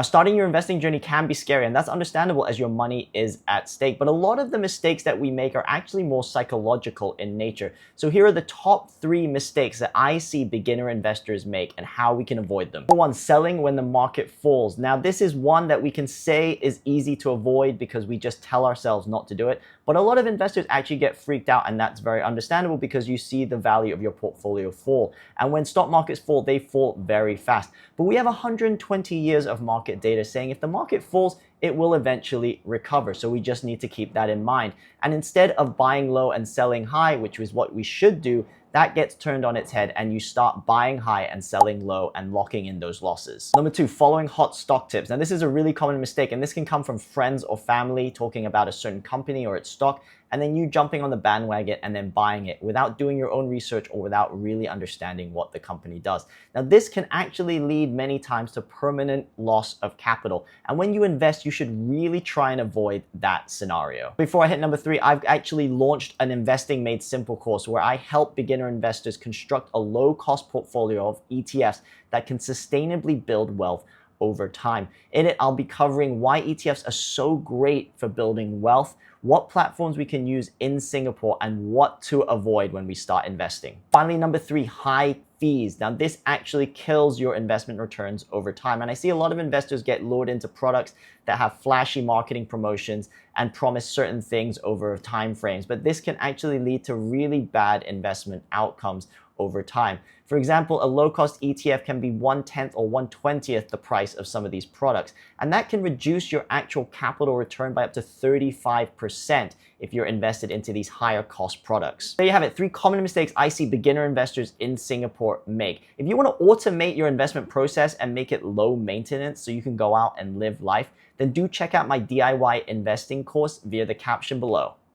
Now, starting your investing journey can be scary, and that's understandable as your money is at stake. But a lot of the mistakes that we make are actually more psychological in nature. So here are the top 3 mistakes that I see beginner investors make and how we can avoid them. Number 1, selling when the market falls. Now, this is one that we can say is easy to avoid because we just tell ourselves not to do it. But a lot of investors actually get freaked out, and that's very understandable because you see the value of your portfolio fall. And when stock markets fall, they fall very fast. But we have 120 years of market data saying if the market falls, it will eventually recover. So we just need to keep that in mind. And instead of buying low and selling high, which is what we should do, that gets turned on its head and you start buying high and selling low and locking in those losses. Number 2, following hot stock tips. Now, this is a really common mistake, and this can come from friends or family talking about a certain company or its stock, and then you jumping on the bandwagon and then buying it without doing your own research or without really understanding what the company does. Now, this can actually lead many times to permanent loss of capital. And when you invest, you should really try and avoid that scenario. Before I hit number 3, I've actually launched an Investing Made Simple course where I help beginner investors construct a low-cost portfolio of ETFs that can sustainably build wealth over time. In it, I'll be covering why ETFs are so great for building wealth, what platforms we can use in Singapore, and what to avoid when we start investing. Finally, number 3, high fees. Now, this actually kills your investment returns over time. And I see a lot of investors get lured into products that have flashy marketing promotions and promise certain things over time frames, but this can actually lead to really bad investment outcomes over time. For example, a low-cost ETF can be 1/10 or 1/20th the price of some of these products, and that can reduce your actual capital return by up to 35% if you're invested into these higher cost products. There you have it, 3 common mistakes I see beginner investors in Singapore make. If you want to automate your investment process and make it low maintenance so you can go out and live life, then do check out my DIY investing course via the caption below.